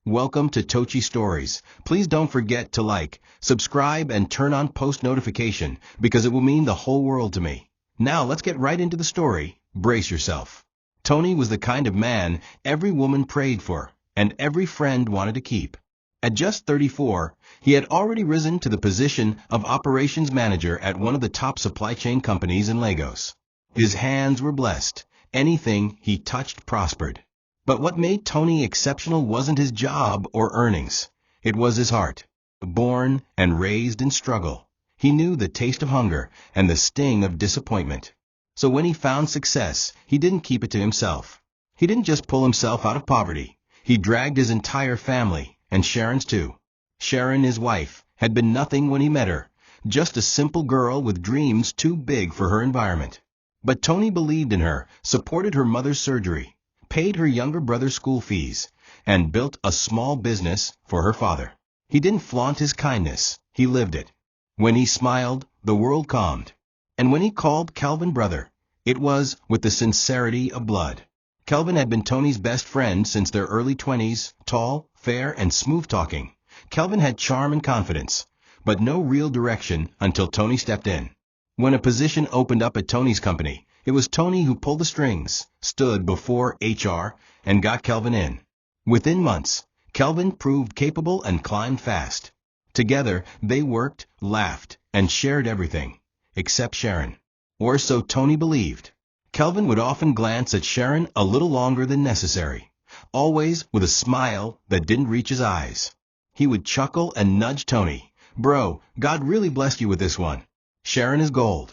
Welcome to TOCHI Stories. Please don't forget to like, subscribe, and turn on post notification because it will mean the whole world to me. Now let's get right into the story. Brace yourself. Tony was the kind of man every woman prayed for and every friend wanted to keep. At just 34, he had already risen to the position of operations manager at one of the top supply chain companies in Lagos. His hands were blessed. Anything he touched prospered. But what made Tony exceptional wasn't his job or earnings. It was his heart. Born and raised in struggle, he knew the taste of hunger and the sting of disappointment. So when he found success, he didn't keep it to himself. He didn't just pull himself out of poverty. He dragged his entire family, and Sharon's too. Sharon, his wife, had been nothing when he met her, just a simple girl with dreams too big for her environment. But Tony believed in her, supported her mother's surgery, paid her younger brother's school fees, and built a small business for her father. He didn't flaunt his kindness, he lived it. When he smiled, the world calmed. And when he called Kelvin brother, it was with the sincerity of blood. Kelvin had been Tony's best friend since their early 20s, tall, fair, and smooth-talking. Kelvin had charm and confidence, but no real direction until Tony stepped in. When a position opened up at Tony's company, it was Tony who pulled the strings, stood before HR, and got Kelvin in. Within months, Kelvin proved capable and climbed fast. Together, they worked, laughed, and shared everything, except Sharon. Or so Tony believed. Kelvin would often glance at Sharon a little longer than necessary, always with a smile that didn't reach his eyes. He would chuckle and nudge Tony. "Bro, God really blessed you with this one. Sharon is gold."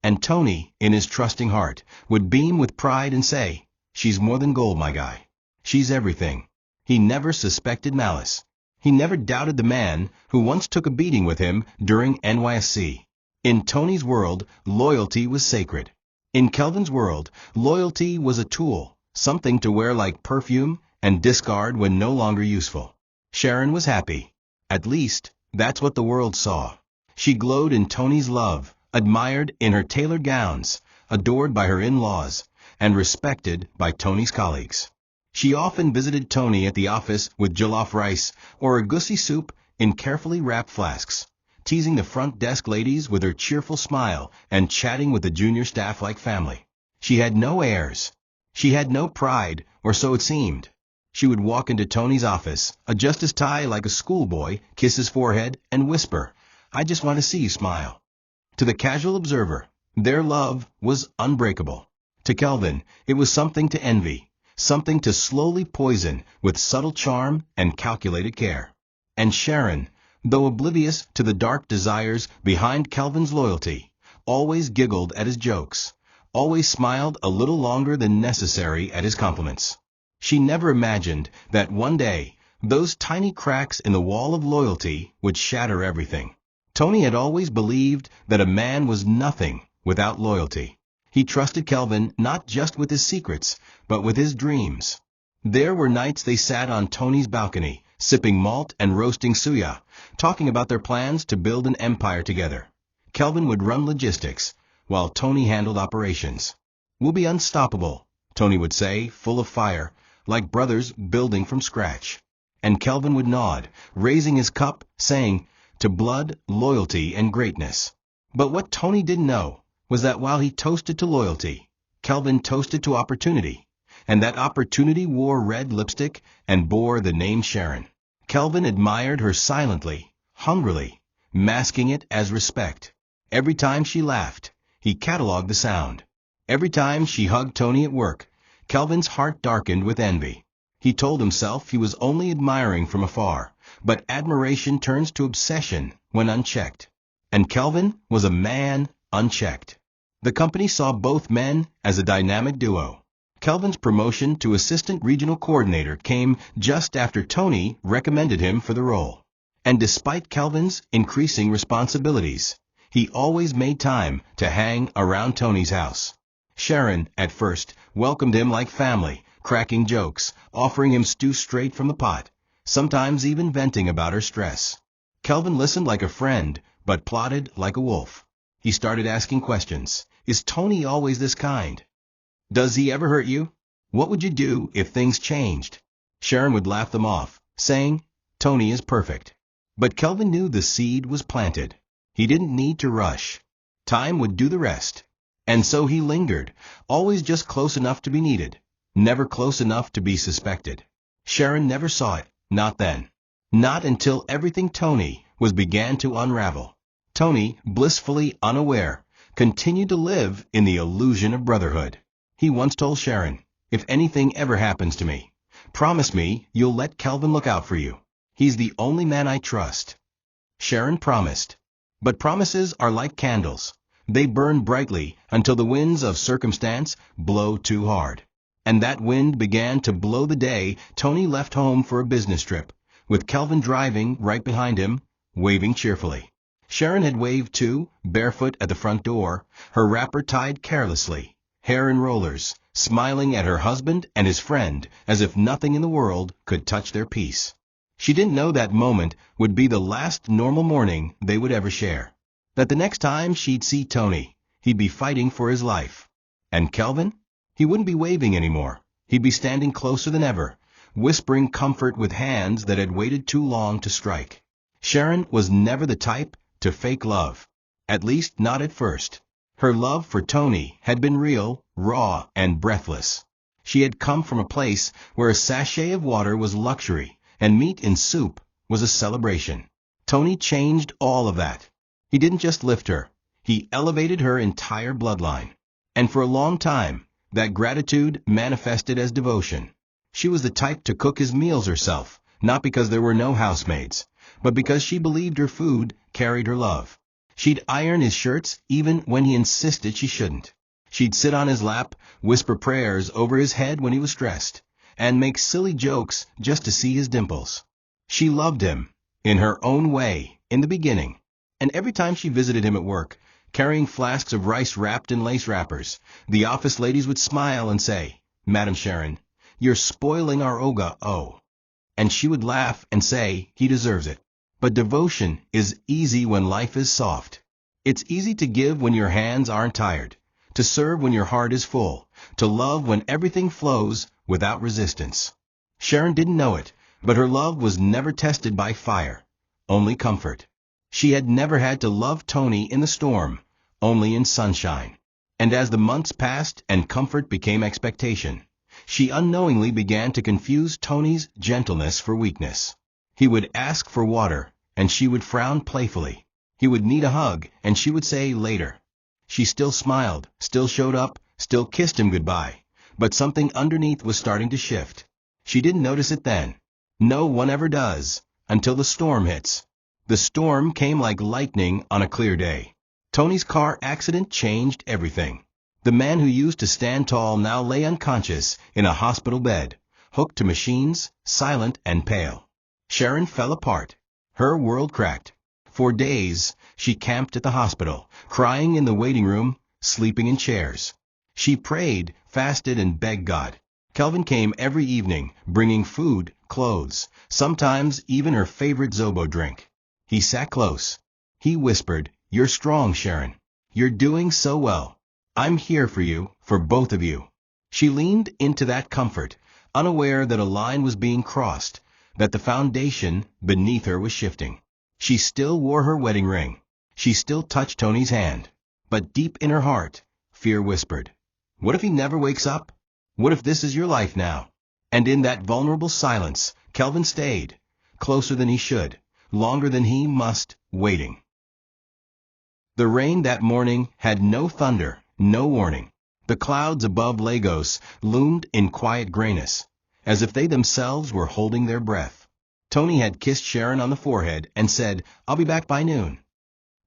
And Tony, in his trusting heart, would beam with pride and say, "She's more than gold, my guy. She's everything." He never suspected malice. He never doubted the man who once took a beating with him during NYSC. In Tony's world, loyalty was sacred. In Kelvin's world, loyalty was a tool, something to wear like perfume and discard when no longer useful. Sharon was happy. At least, that's what the world saw. She glowed in Tony's love, admired in her tailored gowns, adored by her in-laws, and respected by Tony's colleagues. She often visited Tony at the office with jollof rice or a goosey soup in carefully wrapped flasks, teasing the front desk ladies with her cheerful smile and chatting with the junior staff like family. She had no airs. She had no pride, or so it seemed. She would walk into Tony's office, adjust his tie like a schoolboy, kiss his forehead, and whisper, "I just want to see you smile." To the casual observer, their love was unbreakable. To Kelvin, it was something to envy, something to slowly poison with subtle charm and calculated care. And Sharon, though oblivious to the dark desires behind Kelvin's loyalty, always giggled at his jokes, always smiled a little longer than necessary at his compliments. She never imagined that one day, those tiny cracks in the wall of loyalty would shatter everything. Tony had always believed that a man was nothing without loyalty. He trusted Kelvin not just with his secrets, but with his dreams. There were nights they sat on Tony's balcony, sipping malt and roasting suya, talking about their plans to build an empire together. Kelvin would run logistics, while Tony handled operations. "We'll be unstoppable," Tony would say, full of fire, like brothers building from scratch. And Kelvin would nod, raising his cup, saying, "To blood, loyalty, and greatness." But what Tony didn't know was that while he toasted to loyalty, Kelvin toasted to opportunity, and that opportunity wore red lipstick and bore the name Sharon. Kelvin admired her silently, hungrily, masking it as respect. Every time she laughed, he cataloged the sound. Every time she hugged Tony at work, Kelvin's heart darkened with envy. He told himself he was only admiring from afar, but admiration turns to obsession when unchecked. And Kelvin was a man unchecked. The company saw both men as a dynamic duo. Kelvin's promotion to assistant regional coordinator came just after Tony recommended him for the role. And despite Kelvin's increasing responsibilities, he always made time to hang around Tony's house. Sharon, at first, welcomed him like family, cracking jokes, offering him stew straight from the pot, sometimes even venting about her stress. Kelvin listened like a friend, but plotted like a wolf. He started asking questions. Is Tony always this kind? Does he ever hurt you? What would you do if things changed? Sharon would laugh them off. saying, "Tony is perfect." But Kelvin knew the seed was planted. He didn't need to rush. Time would do the rest. And so he lingered, always just close enough to be needed, never close enough to be suspected. Sharon never saw it, not then. Not until everything Tony was began to unravel. Tony, blissfully unaware, continued to live in the illusion of brotherhood. He once told Sharon, "If anything ever happens to me, promise me you'll let Kelvin look out for you. He's the only man I trust." Sharon promised. But promises are like candles. They burn brightly until the winds of circumstance blow too hard. And that wind began to blow the day Tony left home for a business trip, with Kelvin driving right behind him, waving cheerfully. Sharon had waved too, barefoot at the front door, her wrapper tied carelessly, hair in rollers, smiling at her husband and his friend as if nothing in the world could touch their peace. She didn't know that moment would be the last normal morning they would ever share. That the next time she'd see Tony, he'd be fighting for his life. And Kelvin? He wouldn't be waving anymore. He'd be standing closer than ever, whispering comfort with hands that had waited too long to strike. Sharon was never the type to fake love. At least not at first. Her love for Tony had been real, raw, and breathless. She had come from a place where a sachet of water was luxury, and meat in soup was a celebration. Tony changed all of that. He didn't just lift her, he elevated her entire bloodline. And for a long time, that gratitude manifested as devotion. She was the type to cook his meals herself, not because there were no housemaids, but because she believed her food carried her love. She'd iron his shirts even when he insisted she shouldn't. She'd sit on his lap, whisper prayers over his head when he was stressed, and make silly jokes just to see his dimples. She loved him, in her own way, in the beginning. And every time she visited him at work, carrying flasks of rice wrapped in lace wrappers, the office ladies would smile and say, "Madam Sharon, you're spoiling our Oga, oh." And she would laugh and say, "He deserves it." But devotion is easy when life is soft. It's easy to give when your hands aren't tired, to serve when your heart is full, to love when everything flows without resistance. Sharon didn't know it, but her love was never tested by fire, only comfort. She had never had to love Tony in the storm, only in sunshine. And as the months passed and comfort became expectation, she unknowingly began to confuse Tony's gentleness for weakness. He would ask for water, and she would frown playfully. He would need a hug, and she would say later. She still smiled, still showed up, still kissed him goodbye, but something underneath was starting to shift. She didn't notice it then. No one ever does, until the storm hits. The storm came like lightning on a clear day. Tony's car accident changed everything. The man who used to stand tall now lay unconscious in a hospital bed, hooked to machines, silent and pale. Sharon fell apart. Her world cracked. For days, she camped at the hospital, crying in the waiting room, sleeping in chairs. She prayed, fasted, and begged God. Kelvin came every evening, bringing food, clothes, sometimes even her favorite Zobo drink. He sat close. He whispered, "You're strong, Sharon. You're doing so well. I'm here for you, for both of you." She leaned into that comfort, unaware that a line was being crossed, that the foundation beneath her was shifting. She still wore her wedding ring. She still touched Tony's hand. But deep in her heart, fear whispered, "What if he never wakes up? What if this is your life now?" And in that vulnerable silence, Kelvin stayed, closer than he should, longer than he must, waiting. The rain that morning had no thunder, no warning. The clouds above Lagos loomed in quiet grayness, as if they themselves were holding their breath. Tony had kissed Sharon on the forehead and said, "I'll be back by noon."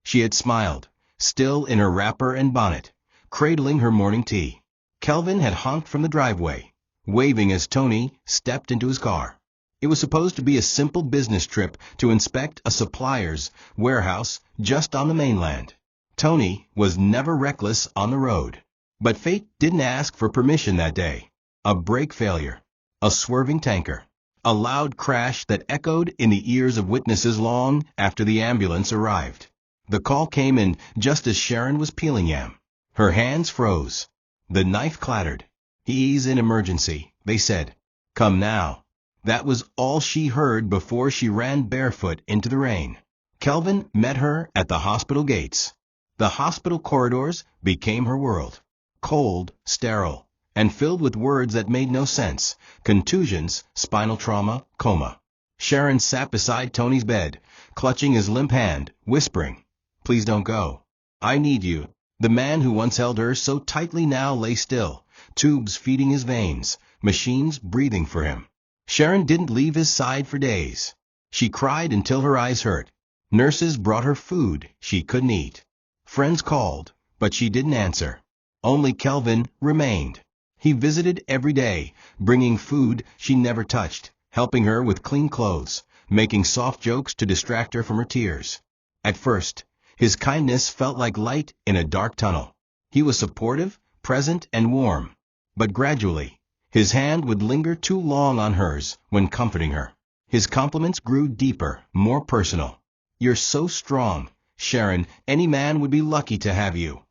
She had smiled, still in her wrapper and bonnet, cradling her morning tea. Kelvin had honked from the driveway, waving as Tony stepped into his car. It was supposed to be a simple business trip to inspect a supplier's warehouse just on the mainland. Tony was never reckless on the road. But fate didn't ask for permission that day. A brake failure, a swerving tanker, a loud crash that echoed in the ears of witnesses long after the ambulance arrived. The call came in just as Sharon was peeling yam. Her hands froze. The knife clattered. "He's in emergency," they said. "Come now." That was all she heard before she ran barefoot into the rain. Kelvin met her at the hospital gates. The hospital corridors became her world. Cold, sterile, and filled with words that made no sense. Contusions, spinal trauma, coma. Sharon sat beside Tony's bed, clutching his limp hand, whispering, "Please don't go. I need you." The man who once held her so tightly now lay still, tubes feeding his veins, machines breathing for him. Sharon didn't leave his side for days. She cried until her eyes hurt. Nurses brought her food she couldn't eat. Friends called, but she didn't answer. Only Kelvin remained. He visited every day, bringing food she never touched, helping her with clean clothes, making soft jokes to distract her from her tears. At first, his kindness felt like light in a dark tunnel. He was supportive, present, and warm. But gradually, his hand would linger too long on hers when comforting her. His compliments grew deeper, more personal. "You're so strong, Sharon. Any man would be lucky to have you."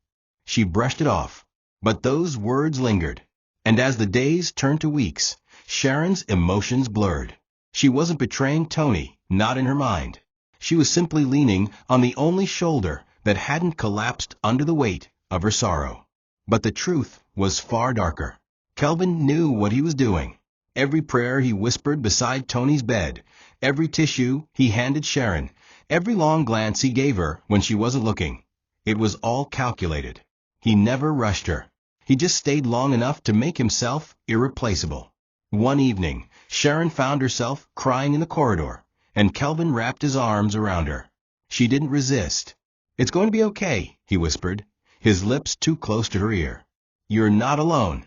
She brushed it off, but those words lingered. And as the days turned to weeks, Sharon's emotions blurred. She wasn't betraying Tony, not in her mind. She was simply leaning on the only shoulder that hadn't collapsed under the weight of her sorrow. But the truth was far darker. Kelvin knew what he was doing. Every prayer he whispered beside Tony's bed, every tissue he handed Sharon, every long glance he gave her when she wasn't looking, it was all calculated. He never rushed her. He just stayed long enough to make himself irreplaceable. One evening, Sharon found herself crying in the corridor, and Kelvin wrapped his arms around her. She didn't resist. "It's going to be okay," he whispered, his lips too close to her ear. "You're not alone."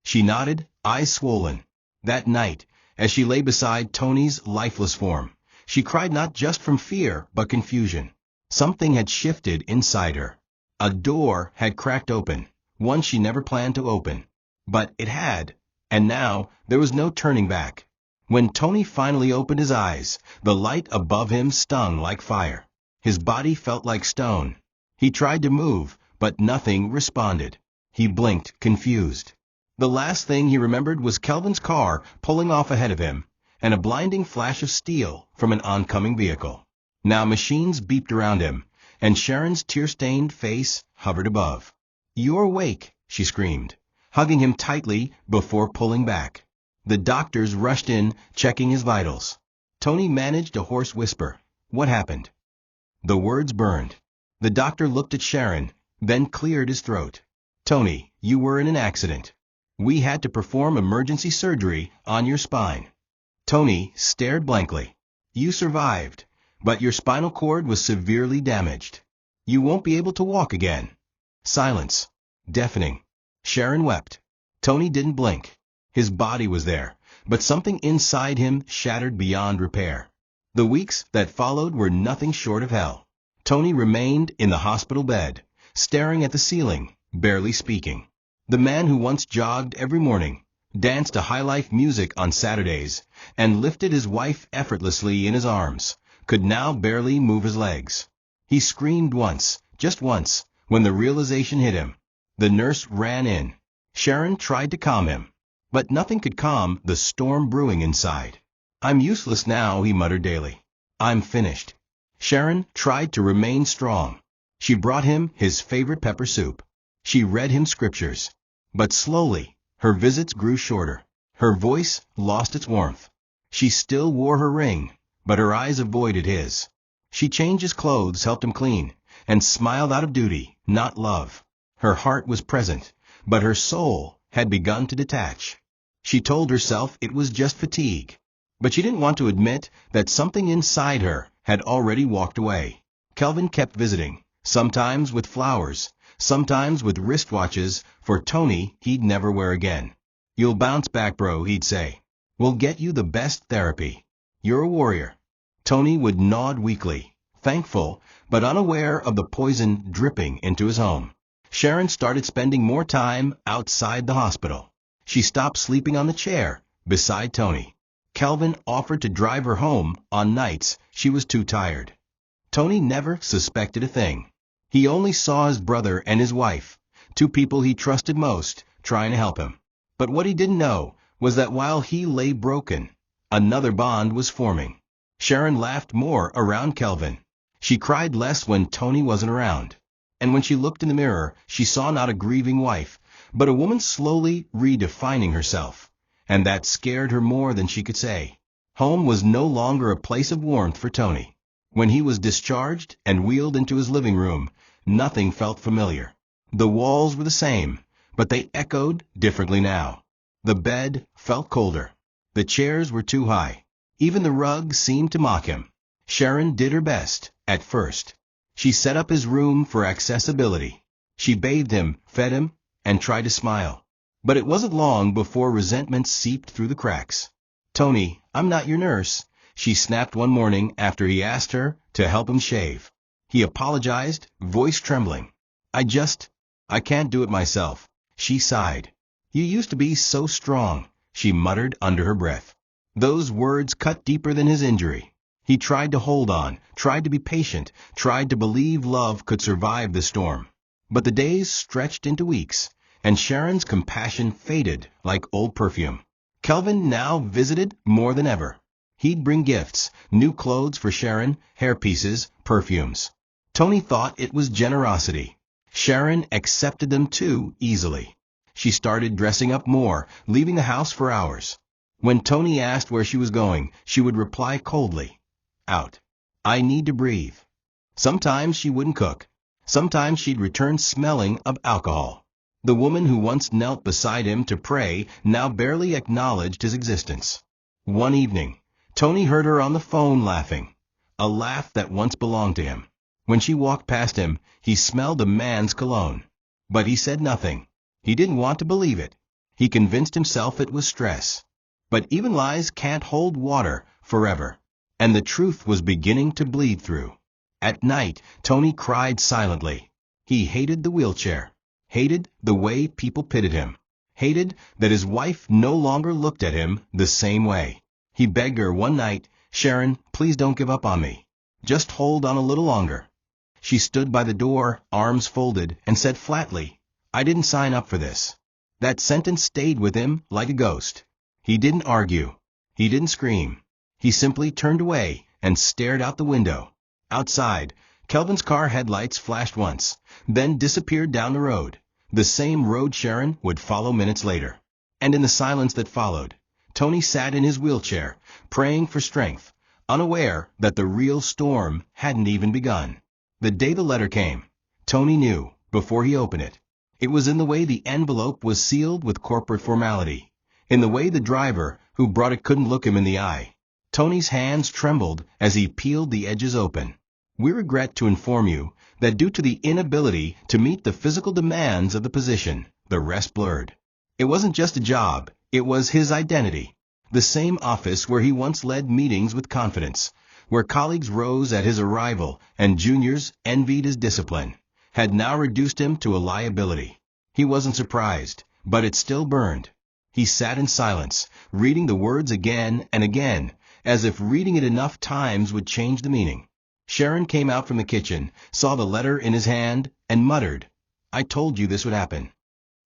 She nodded, eyes swollen. That night, as she lay beside Tony's lifeless form, she cried not just from fear, but confusion. Something had shifted inside her. A door had cracked open, one she never planned to open. But it had, and now there was no turning back. When Tony finally opened his eyes, the light above him stung like fire. His body felt like stone. He tried to move, but nothing responded. He blinked, confused. The last thing he remembered was Kelvin's car pulling off ahead of him, and a blinding flash of steel from an oncoming vehicle. Now machines beeped around him, and Sharon's tear-stained face hovered above. "You're awake," she screamed, hugging him tightly before pulling back. The doctors rushed in, checking his vitals. Tony managed a hoarse whisper. "What happened?" The words burned. The doctor looked at Sharon, then cleared his throat. "Tony, you were in an accident. We had to perform emergency surgery on your spine." Tony stared blankly. "You survived, but your spinal cord was severely damaged. You won't be able to walk again." Silence. Deafening. Sharon wept. Tony didn't blink. His body was there, but something inside him shattered beyond repair. The weeks that followed were nothing short of hell. Tony remained in the hospital bed, staring at the ceiling, barely speaking. The man who once jogged every morning, danced to high-life music on Saturdays, and lifted his wife effortlessly in his arms, could now barely move his legs. He screamed once, just once, when the realization hit him. The nurse ran in. Sharon tried to calm him, but nothing could calm the storm brewing inside. "I'm useless now," he muttered daily. "I'm finished." Sharon tried to remain strong. She brought him his favorite pepper soup. She read him scriptures. But slowly, her visits grew shorter. Her voice lost its warmth. She still wore her ring, but her eyes avoided his. She changed his clothes, helped him clean, and smiled out of duty, not love. Her heart was present, but her soul had begun to detach. She told herself it was just fatigue, but she didn't want to admit that something inside her had already walked away. Kelvin kept visiting, sometimes with flowers, sometimes with wristwatches for Tony he'd never wear again. "You'll bounce back, bro," he'd say. "We'll get you the best therapy. You're a warrior." Tony would nod weakly, thankful, but unaware of the poison dripping into his home. Sharon started spending more time outside the hospital. She stopped sleeping on the chair beside Tony. Kelvin offered to drive her home on nights she was too tired. Tony never suspected a thing. He only saw his brother and his wife, two people he trusted most, trying to help him. But what he didn't know was that while he lay broken, Another bond was forming. Sharon laughed more around Kelvin. She cried less when Tony wasn't around. And when she looked in the mirror, she saw not a grieving wife, but a woman slowly redefining herself. And that scared her more than she could say. Home was no longer a place of warmth for Tony. When he was discharged and wheeled into his living room, nothing felt familiar. The walls were the same, but they echoed differently now. The bed felt colder. The chairs were too high. Even the rug seemed to mock him. Sharon did her best, at first. She set up his room for accessibility. She bathed him, fed him, and tried to smile. But it wasn't long before resentment seeped through the cracks. "Tony, I'm not your nurse," she snapped one morning after he asked her to help him shave. He apologized, voice trembling. I can't do it myself," she sighed. "You used to be so strong," she muttered under her breath. Those words cut deeper than his injury. He tried to hold on, tried to be patient, tried to believe love could survive the storm. But the days stretched into weeks, and Sharon's compassion faded like old perfume. Kelvin now visited more than ever. He'd bring gifts, new clothes for Sharon, hairpieces, perfumes. Tony thought it was generosity. Sharon accepted them too easily. She started dressing up more, leaving the house for hours. When Tony asked where she was going, she would reply coldly, "Out. I need to breathe." Sometimes she wouldn't cook. Sometimes she'd return smelling of alcohol. The woman who once knelt beside him to pray now barely acknowledged his existence. One evening, Tony heard her on the phone laughing, a laugh that once belonged to him. When she walked past him, he smelled a man's cologne. But he said nothing. He didn't want to believe it. He convinced himself it was stress. But even lies can't hold water forever. And the truth was beginning to bleed through. At night, Tony cried silently. He hated the wheelchair. Hated the way people pitied him. Hated that his wife no longer looked at him the same way. He begged her one night, "Sharon, please don't give up on me. Just hold on a little longer." She stood by the door, arms folded, and said flatly, "I didn't sign up for this." That sentence stayed with him like a ghost. He didn't argue. He didn't scream. He simply turned away and stared out the window. Outside, Kelvin's car headlights flashed once, then disappeared down the road. The same road Sharon would follow minutes later. And in the silence that followed, Tony sat in his wheelchair, praying for strength, unaware that the real storm hadn't even begun. The day the letter came, Tony knew, before he opened it. It was in the way the envelope was sealed with corporate formality, in the way the driver who brought it couldn't look him in the eye. Tony's hands trembled as he peeled the edges open. "We regret to inform you that due to the inability to meet the physical demands of the position, the rest blurred." It wasn't just a job, it was his identity. The same office where he once led meetings with confidence, where colleagues rose at his arrival and juniors envied his discipline, had now reduced him to a liability. He wasn't surprised, but it still burned. He sat in silence, reading the words again and again, as if reading it enough times would change the meaning. Sharon came out from the kitchen, saw the letter in his hand, and muttered, "I told you this would happen."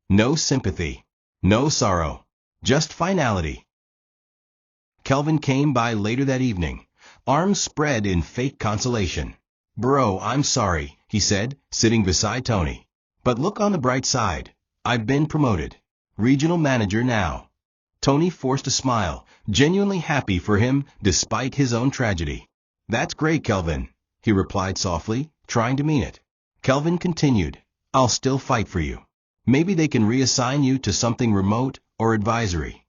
No sympathy, no sorrow, just finality. Kelvin came by later that evening, arms spread in fake consolation. "Bro, I'm sorry," he said, sitting beside Tony. "But look on the bright side. I've been promoted. Regional manager now." Tony forced a smile, genuinely happy for him despite his own tragedy. "That's great, Kelvin," he replied softly, trying to mean it. Kelvin continued, "I'll still fight for you. Maybe they can reassign you to something remote or advisory."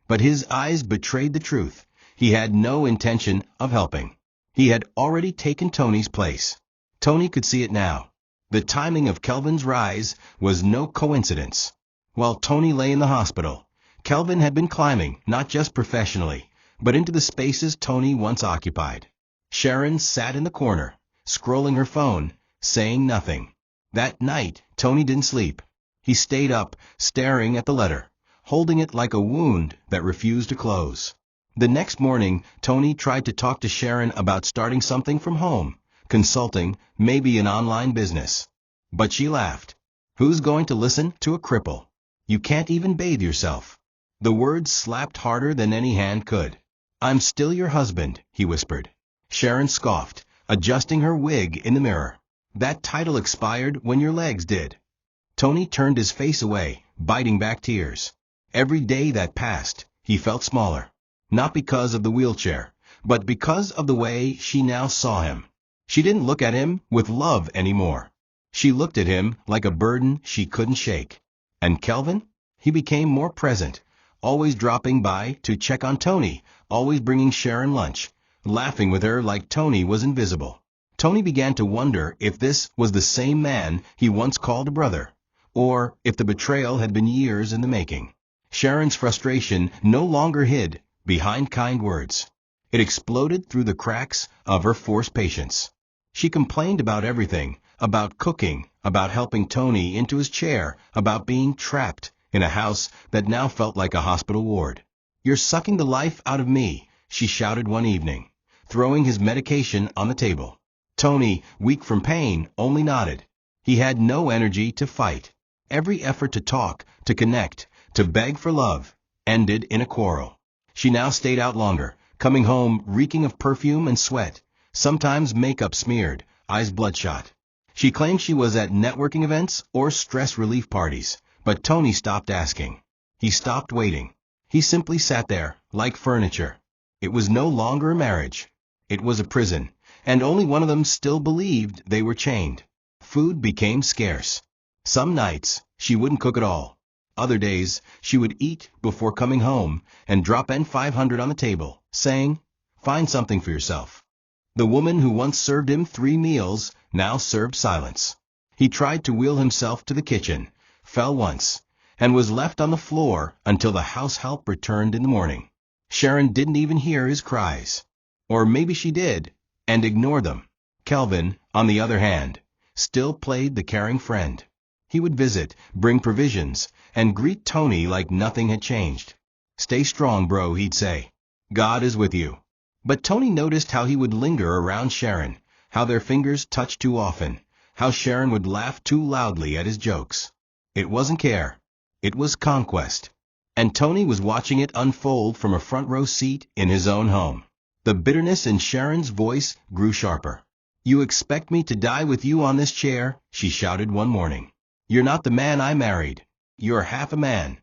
But his eyes betrayed the truth. He had no intention of helping. He had already taken Tony's place. Tony could see it now. The timing of Kelvin's rise was no coincidence. While Tony lay in the hospital, Kelvin had been climbing, not just professionally, but into the spaces Tony once occupied. Sharon sat in the corner, scrolling her phone, saying nothing. That night, Tony didn't sleep. He stayed up, staring at the letter, holding it like a wound that refused to close. The next morning, Tony tried to talk to Sharon about starting something from home, consulting, maybe an online business. But she laughed. "Who's going to listen to a cripple? You can't even bathe yourself." The words slapped harder than any hand could. "I'm still your husband," he whispered. Sharon scoffed, adjusting her wig in the mirror. "That title expired when your legs did." Tony turned his face away, biting back tears. Every day that passed, he felt smaller. Not because of the wheelchair, but because of the way she now saw him. She didn't look at him with love anymore. She looked at him like a burden she couldn't shake. And Kelvin? He became more present, always dropping by to check on Tony, always bringing Sharon lunch, laughing with her like Tony was invisible. Tony began to wonder if this was the same man he once called a brother, or if the betrayal had been years in the making. Sharon's frustration no longer hid behind kind words. It exploded through the cracks of her forced patience. She complained about everything, about cooking, about helping Tony into his chair, about being trapped in a house that now felt like a hospital ward. "You're sucking the life out of me," she shouted one evening, throwing his medication on the table. Tony, weak from pain, only nodded. He had no energy to fight. Every effort to talk, to connect, to beg for love, ended in a quarrel. She now stayed out longer, coming home reeking of perfume and sweat, sometimes makeup smeared, eyes bloodshot. She claimed she was at networking events or stress relief parties, but Tony stopped asking. He stopped waiting. He simply sat there, like furniture. It was no longer a marriage. It was a prison, and only one of them still believed they were chained. Food became scarce. Some nights, she wouldn't cook at all. Other days, she would eat before coming home and drop N500 on the table, saying, "Find something for yourself." The woman who once served him 3 meals now served silence. He tried to wheel himself to the kitchen, fell once, and was left on the floor until the house help returned in the morning. Sharon didn't even hear his cries. Or maybe she did, and ignored them. Kelvin, on the other hand, still played the caring friend. He would visit, bring provisions, and greet Tony like nothing had changed. "Stay strong, bro," he'd say. "God is with you." But Tony noticed how he would linger around Sharon, how their fingers touched too often, how Sharon would laugh too loudly at his jokes. It wasn't care. It was conquest. And Tony was watching it unfold from a front row seat in his own home. The bitterness in Sharon's voice grew sharper. "You expect me to die with you on this chair?" she shouted one morning. "You're not the man I married. You're half a man."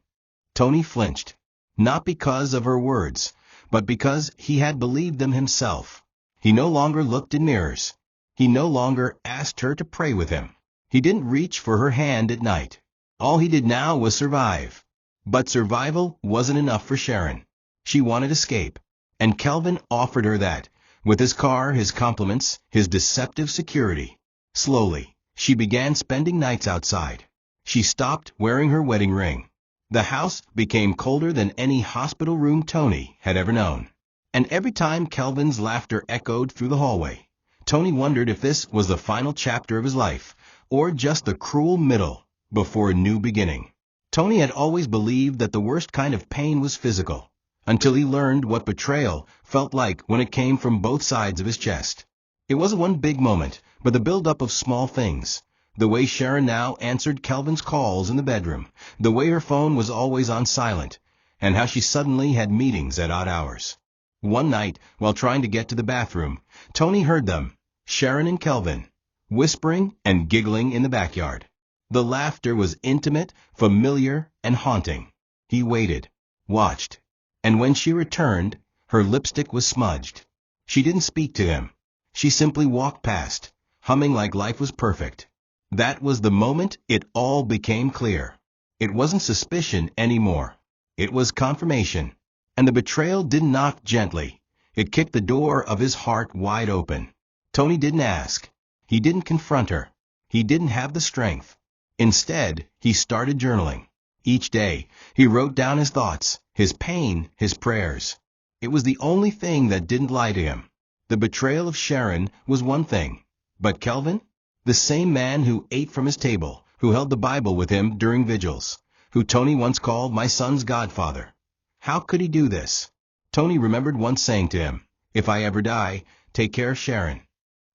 Tony flinched, not because of her words, but because he had believed them himself. He no longer looked in mirrors. He no longer asked her to pray with him. He didn't reach for her hand at night. All he did now was survive. But survival wasn't enough for Sharon. She wanted escape, and Kelvin offered her that, with his car, his compliments, his deceptive security. Slowly, she began spending nights outside. She stopped wearing her wedding ring. The house became colder than any hospital room Tony had ever known. And every time Kelvin's laughter echoed through the hallway, Tony wondered if this was the final chapter of his life, or just the cruel middle before a new beginning. Tony had always believed that the worst kind of pain was physical, until he learned what betrayal felt like when it came from both sides of his chest. It wasn't one big moment, but the build-up of small things. The way Sharon now answered Kelvin's calls in the bedroom, the way her phone was always on silent, and how she suddenly had meetings at odd hours. One night, while trying to get to the bathroom, Tony heard them, Sharon and Kelvin, whispering and giggling in the backyard. The laughter was intimate, familiar, and haunting. He waited, watched, and when she returned, her lipstick was smudged. She didn't speak to him. She simply walked past, humming like life was perfect. That was the moment it all became clear. It wasn't suspicion anymore. It was confirmation. And the betrayal didn't knock gently. It kicked the door of his heart wide open. Tony didn't ask. He didn't confront her. He didn't have the strength. Instead, he started journaling. Each day, he wrote down his thoughts, his pain, his prayers. It was the only thing that didn't lie to him. The betrayal of Sharon was one thing. But Kelvin? The same man who ate from his table, who held the Bible with him during vigils, who Tony once called my son's godfather. How could he do this? Tony remembered once saying to him, "If I ever die, take care of Sharon."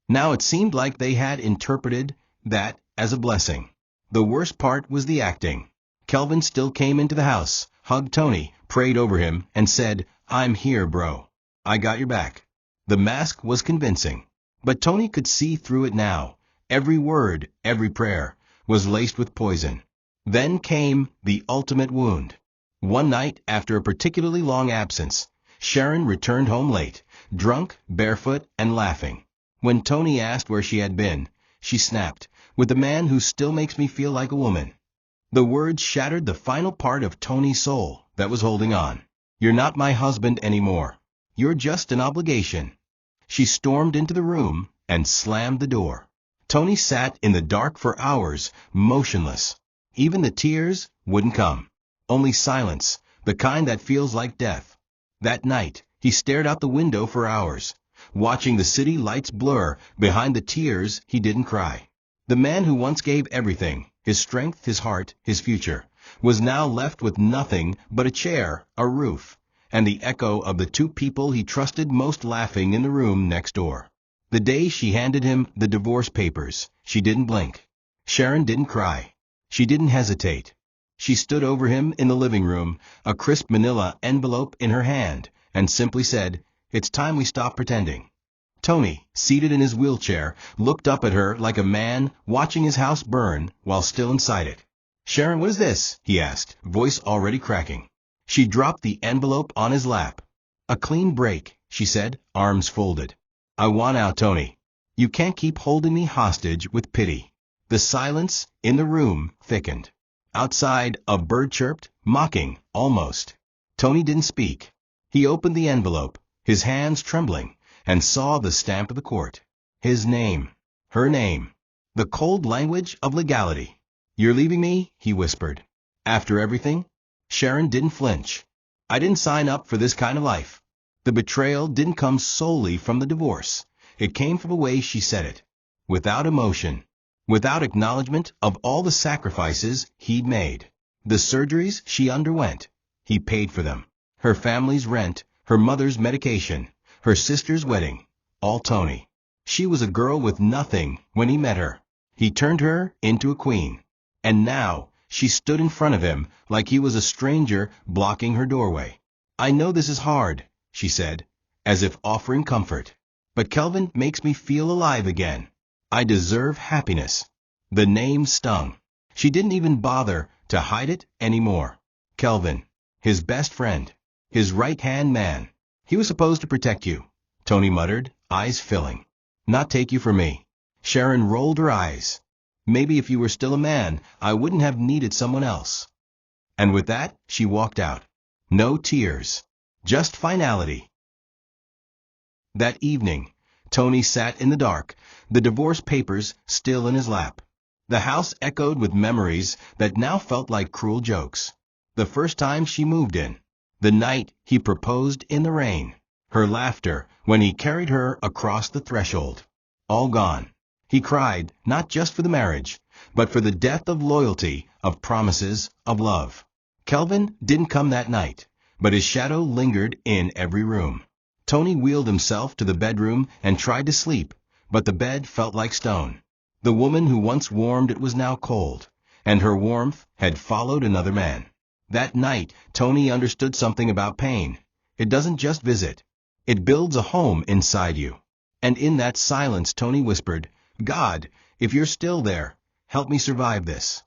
Now it seemed like they had interpreted that as a blessing. The worst part was the acting. Kelvin still came into the house, hugged Tony, prayed over him, and said, "I'm here, bro." I got your back. The mask was convincing. But Tony could see through it now. Every word, every prayer, was laced with poison. Then came the ultimate wound. One night, after a particularly long absence, Sharon returned home late, drunk, barefoot, and laughing. When Tony asked where she had been, she snapped, "With the man who still makes me feel like a woman." The words shattered the final part of Tony's soul that was holding on. "You're not my husband anymore. You're just an obligation." She stormed into the room and slammed the door. Tony sat in the dark for hours, motionless. Even the tears wouldn't come. Only silence, the kind that feels like death. That night, he stared out the window for hours, watching the city lights blur behind the tears. He didn't cry. The man who once gave everything, his strength, his heart, his future, was now left with nothing but a chair, a roof, and the echo of the two people he trusted most laughing in the room next door. The day she handed him the divorce papers, she didn't blink. Sharon didn't cry. She didn't hesitate. She stood over him in the living room, a crisp manila envelope in her hand, and simply said, "It's time we stop pretending." Tony, seated in his wheelchair, looked up at her like a man watching his house burn while still inside it. "Sharon, what is this?" he asked, voice already cracking. She dropped the envelope on his lap. "A clean break," she said, arms folded. "I want out, Tony. You can't keep holding me hostage with pity." The silence in the room thickened. Outside, a bird chirped, mocking, almost. Tony didn't speak. He opened the envelope, his hands trembling, and saw the stamp of the court. His name. Her name. The cold language of legality. "You're leaving me?" he whispered. "After everything?" Sharon didn't flinch. "I didn't sign up for this kind of life." The betrayal didn't come solely from the divorce. It came from the way she said it. Without emotion. Without acknowledgement of all the sacrifices he'd made. The surgeries she underwent. He paid for them. Her family's rent, her mother's medication, her sister's wedding. All Tony. She was a girl with nothing when he met her. He turned her into a queen. And now, she stood in front of him like he was a stranger blocking her doorway. "I know this is hard," she said, as if offering comfort. "But Kelvin makes me feel alive again. I deserve happiness." The name stung. She didn't even bother to hide it anymore. Kelvin. His best friend. His right-hand man. "He was supposed to protect you," Tony muttered, eyes filling. "Not take you from me." Sharon rolled her eyes. "Maybe if you were still a man, I wouldn't have needed someone else." And with that, she walked out. No tears. Just finality. That evening, Tony sat in the dark, the divorce papers still in his lap. The house echoed with memories that now felt like cruel jokes. The first time she moved in. The night he proposed in the rain. Her laughter when he carried her across the threshold. All gone. He cried, not just for the marriage, but for the death of loyalty, of promises, of love. Kelvin didn't come that night, but his shadow lingered in every room. Tony wheeled himself to the bedroom and tried to sleep, but the bed felt like stone. The woman who once warmed it was now cold, and her warmth had followed another man. That night, Tony understood something about pain. It doesn't just visit. It builds a home inside you. And in that silence, Tony whispered, "God, if you're still there, help me survive this."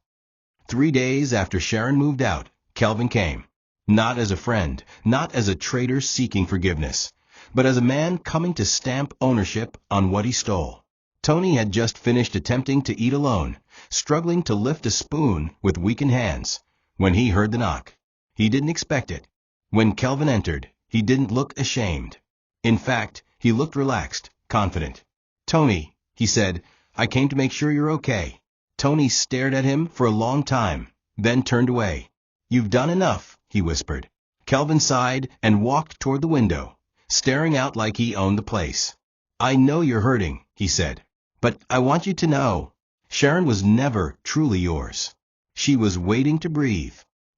3 days after Sharon moved out, Kelvin came. Not as a friend, not as a traitor seeking forgiveness, but as a man coming to stamp ownership on what he stole. Tony had just finished attempting to eat alone, struggling to lift a spoon with weakened hands, when he heard the knock. He didn't expect it. When Kelvin entered, he didn't look ashamed. In fact, he looked relaxed, confident. "Tony," he said, "I came to make sure you're okay." Tony stared at him for a long time, then turned away. "You've done enough," he whispered. Kelvin sighed and walked toward the window, staring out like he owned the place. "I know you're hurting," he said, "but I want you to know, Sharon was never truly yours. She was waiting to breathe.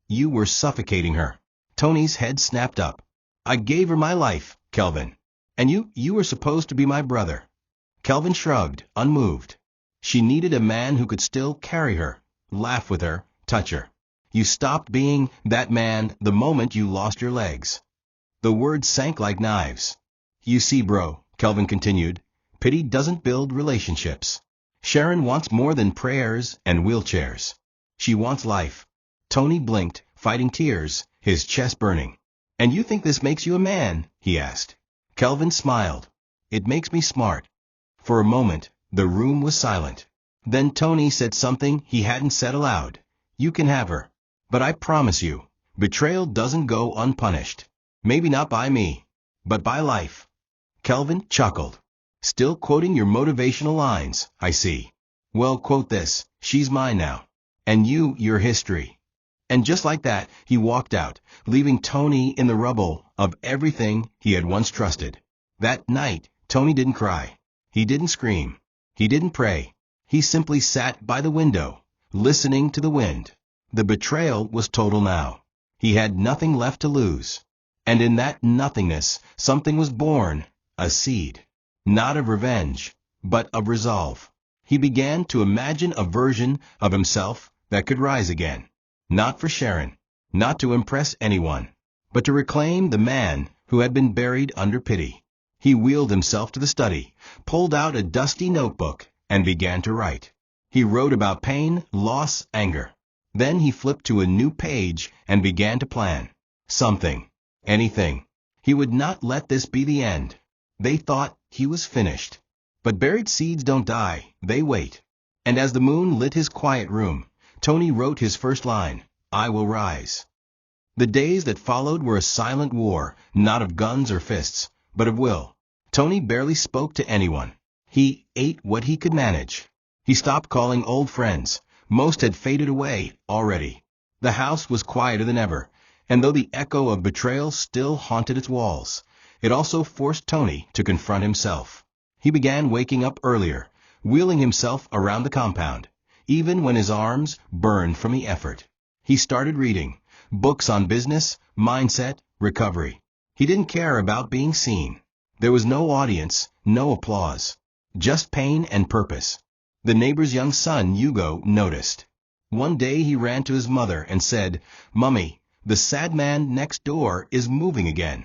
You were suffocating her." Tony's head snapped up. "I gave her my life, Kelvin. And you were supposed to be my brother." Kelvin shrugged, unmoved. "She needed a man who could still carry her, laugh with her, touch her. You stopped being that man the moment you lost your legs." The words sank like knives. You see, bro, Kelvin continued, pity doesn't build relationships. Sharon wants more than prayers and wheelchairs. She wants life. Tony blinked, fighting tears, his chest burning. And you think this makes you a man? He asked. Kelvin smiled. It makes me smart. For a moment, the room was silent. Then Tony said something he hadn't said aloud. You can have her. But I promise you, betrayal doesn't go unpunished. Maybe not by me, but by life. Kelvin chuckled. Still quoting your motivational lines, I see. Well, quote this, she's mine now. And you, your history. And just like that, he walked out, leaving Tony in the rubble of everything he had once trusted. That night, Tony didn't cry. He didn't scream. He didn't pray. He simply sat by the window, listening to the wind. The betrayal was total now. He had nothing left to lose. And in that nothingness, something was born, a seed. Not of revenge, but of resolve. He began to imagine a version of himself that could rise again. Not for Sharon, not to impress anyone, but to reclaim the man who had been buried under pity. He wheeled himself to the study, pulled out a dusty notebook, and began to write. He wrote about pain, loss, anger. Then he flipped to a new page and began to plan. Something. Anything. He would not let this be the end. They thought he was finished. But buried seeds don't die, they wait. And as the moon lit his quiet room, Tony wrote his first line, I will rise. The days that followed were a silent war, not of guns or fists, but of will. Tony barely spoke to anyone. He ate what he could manage. He stopped calling old friends. Most had faded away already. The house was quieter than ever, and though the echo of betrayal still haunted its walls, it also forced Tony to confront himself. He began waking up earlier, wheeling himself around the compound, even when his arms burned from the effort. He started reading books on business, mindset, recovery. He didn't care about being seen. There was no audience, no applause, just pain and purpose. The neighbor's young son, Hugo, noticed. One day he ran to his mother and said, Mummy, the sad man next door is moving again.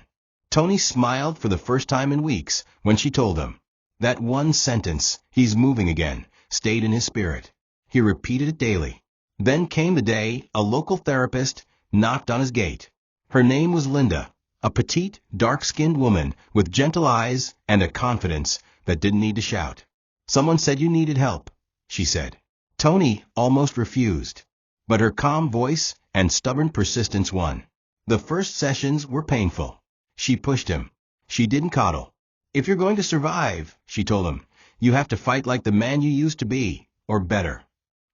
Tony smiled for the first time in weeks when she told him. That one sentence, he's moving again, stayed in his spirit. He repeated it daily. Then came the day a local therapist knocked on his gate. Her name was Linda, a petite, dark-skinned woman with gentle eyes and a confidence that didn't need to shout. Someone said you needed help, she said. Tony almost refused, but her calm voice and stubborn persistence won. The first sessions were painful. She pushed him. She didn't coddle. If you're going to survive, she told him, you have to fight like the man you used to be, or better.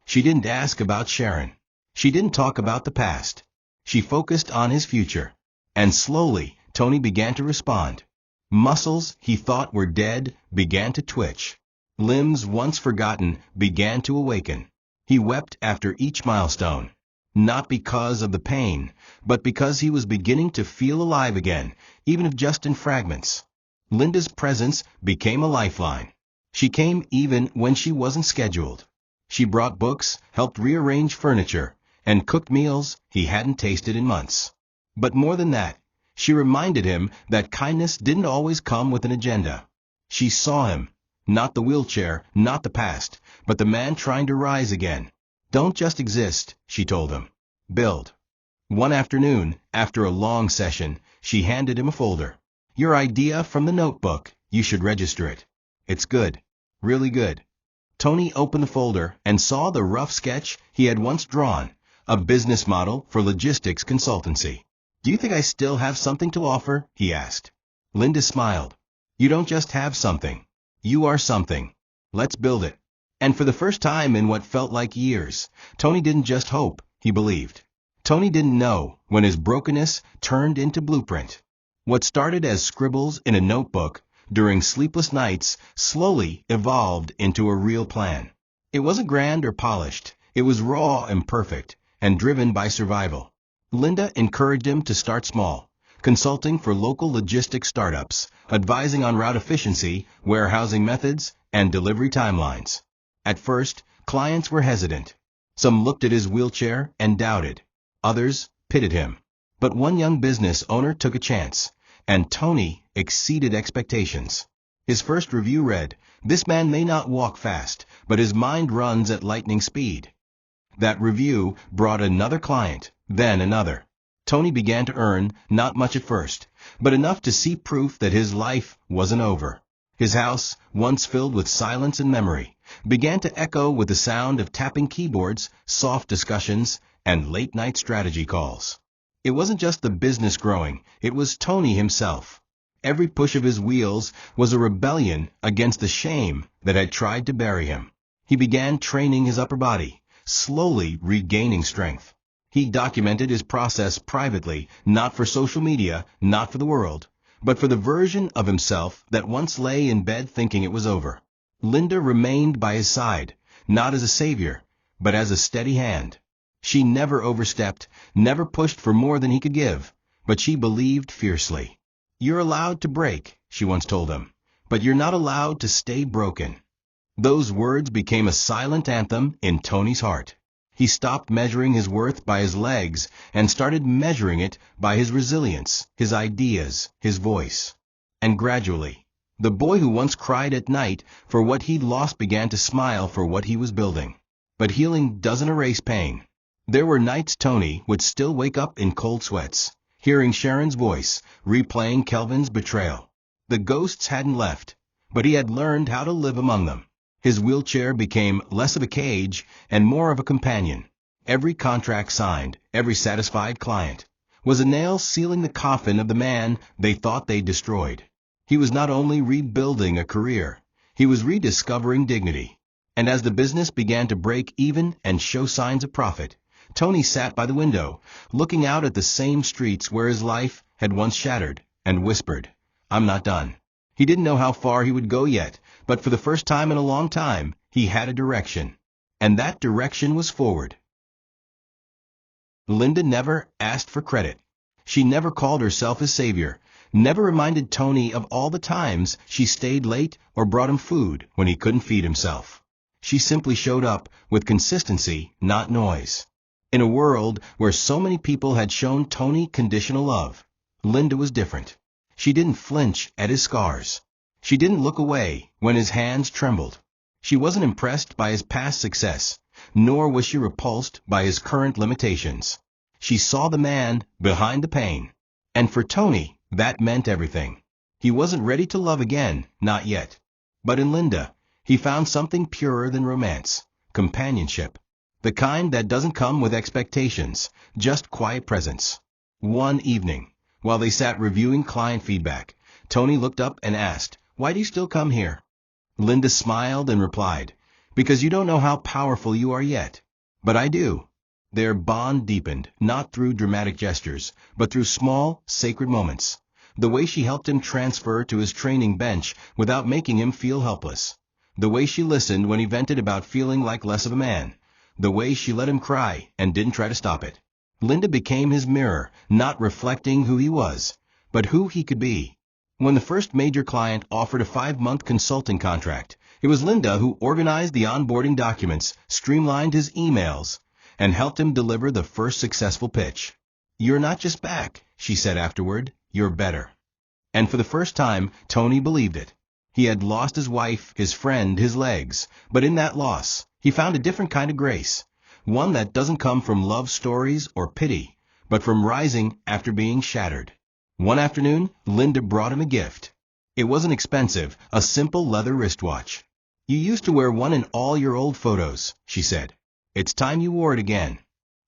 She didn't ask about Sharon. She didn't talk about the past. She focused on his future. And slowly, Tony began to respond. Muscles he thought were dead began to twitch. Limbs once forgotten began to awaken. He wept after each milestone. Not because of the pain, but because he was beginning to feel alive again, even if just in fragments. Linda's presence became a lifeline. She came even when she wasn't scheduled. She brought books, helped rearrange furniture, and cooked meals he hadn't tasted in months. But more than that, she reminded him that kindness didn't always come with an agenda. She saw him, not the wheelchair, not the past, but the man trying to rise again. Don't just exist, she told him. Build. One afternoon, after a long session, she handed him a folder. Your idea from the notebook, you should register it. It's good. Really good. Tony opened the folder and saw the rough sketch he had once drawn, a business model for logistics consultancy. Do you think I still have something to offer? He asked. Linda smiled. You don't just have something. You are something. Let's build it. And for the first time in what felt like years, Tony didn't just hope, he believed. Tony didn't know when his brokenness turned into blueprint. What started as scribbles in a notebook during sleepless nights slowly evolved into a real plan. It wasn't grand or polished. It was raw and perfect, and driven by survival. Linda encouraged him to start small, consulting for local logistics startups, advising on route efficiency, warehousing methods, and delivery timelines. At first, clients were hesitant. Some looked at his wheelchair and doubted. Others pitied him. But one young business owner took a chance. and Tony exceeded expectations. His first review read, "This man may not walk fast, but his mind runs at lightning speed." That review brought another client, then another. Tony began to earn, not much at first, but enough to see proof that his life wasn't over. His house, once filled with silence and memory, began to echo with the sound of tapping keyboards, soft discussions, and late-night strategy calls. It wasn't just the business growing, it was Tony himself. Every push of his wheels was a rebellion against the shame that had tried to bury him. He began training his upper body, slowly regaining strength. He documented his process privately, not for social media, not for the world, but for the version of himself that once lay in bed thinking it was over. Linda remained by his side, not as a savior, but as a steady hand. She never overstepped, never pushed for more than he could give, but she believed fiercely. "You're allowed to break," she once told him, "but you're not allowed to stay broken." Those words became a silent anthem in Tony's heart. He stopped measuring his worth by his legs and started measuring it by his resilience, his ideas, his voice. And gradually, the boy who once cried at night for what he'd lost began to smile for what he was building. But healing doesn't erase pain. There were nights Tony would still wake up in cold sweats, hearing Sharon's voice, replaying Kelvin's betrayal. The ghosts hadn't left, but he had learned how to live among them. His wheelchair became less of a cage and more of a companion. Every contract signed, every satisfied client, was a nail sealing the coffin of the man they thought they'd destroyed. He was not only rebuilding a career, he was rediscovering dignity. And as the business began to break even and show signs of profit, Tony sat by the window, looking out at the same streets where his life had once shattered, and whispered, "I'm not done." He didn't know how far he would go yet, but for the first time in a long time, he had a direction. And that direction was forward. Linda never asked for credit. She never called herself his savior, never reminded Tony of all the times she stayed late or brought him food when he couldn't feed himself. She simply showed up with consistency, not noise. In a world where so many people had shown Tony conditional love, Linda was different. She didn't flinch at his scars. She didn't look away when his hands trembled. She wasn't impressed by his past success, nor was she repulsed by his current limitations. She saw the man behind the pain. And for Tony, that meant everything. He wasn't ready to love again, not yet. But in Linda, he found something purer than romance, companionship. The kind that doesn't come with expectations, just quiet presence. One evening, while they sat reviewing client feedback, Tony looked up and asked, "Why do you still come here?" Linda smiled and replied, "Because you don't know how powerful you are yet. But I do." Their bond deepened, not through dramatic gestures, but through small, sacred moments. The way she helped him transfer to his training bench without making him feel helpless. The way she listened when he vented about feeling like less of a man. The way she let him cry and didn't try to stop it. Linda became his mirror, not reflecting who he was, but who he could be. When the first major client offered a 5-month consulting contract, it was Linda who organized the onboarding documents, streamlined his emails, and helped him deliver the first successful pitch. "You're not just back," she said afterward, "you're better." And for the first time, Tony believed it. He had lost his wife, his friend, his legs, but in that loss, he found a different kind of grace. One that doesn't come from love stories or pity, but from rising after being shattered. One afternoon, Linda brought him a gift. It wasn't expensive, a simple leather wristwatch. "You used to wear one in all your old photos," she said. "It's time you wore it again."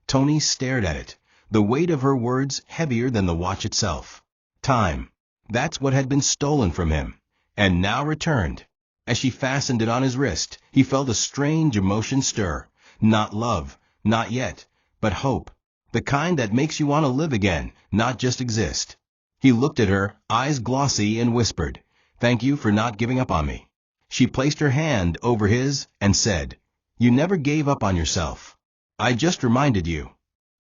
Tony stared at it, the weight of her words heavier than the watch itself. Time. That's what had been stolen from him, and now returned. As she fastened it on his wrist, he felt a strange emotion stir. Not love, not yet, but hope. The kind that makes you want to live again, not just exist. He looked at her, eyes glossy, and whispered, "Thank you for not giving up on me." She placed her hand over his and said, "You never gave up on yourself. I just reminded you."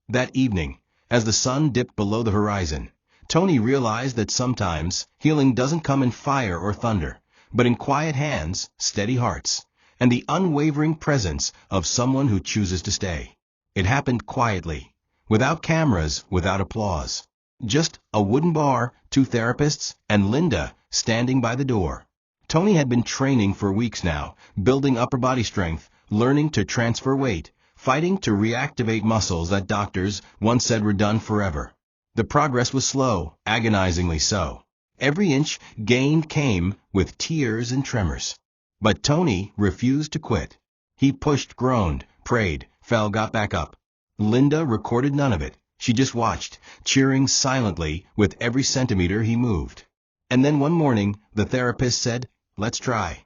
That evening, as the sun dipped below the horizon, Tony realized that sometimes healing doesn't come in fire or thunder, but in quiet hands, steady hearts, and the unwavering presence of someone who chooses to stay. It happened quietly, without cameras, without applause. Just a wooden bar, two therapists, and Linda standing by the door. Tony had been training for weeks now, building upper body strength, learning to transfer weight, fighting to reactivate muscles that doctors once said were done forever. The progress was slow, agonizingly so. Every inch gained came with tears and tremors. But Tony refused to quit. He pushed, groaned, prayed, fell, got back up. Linda recorded none of it. She just watched, cheering silently with every centimeter he moved. And then one morning, the therapist said, "Let's try."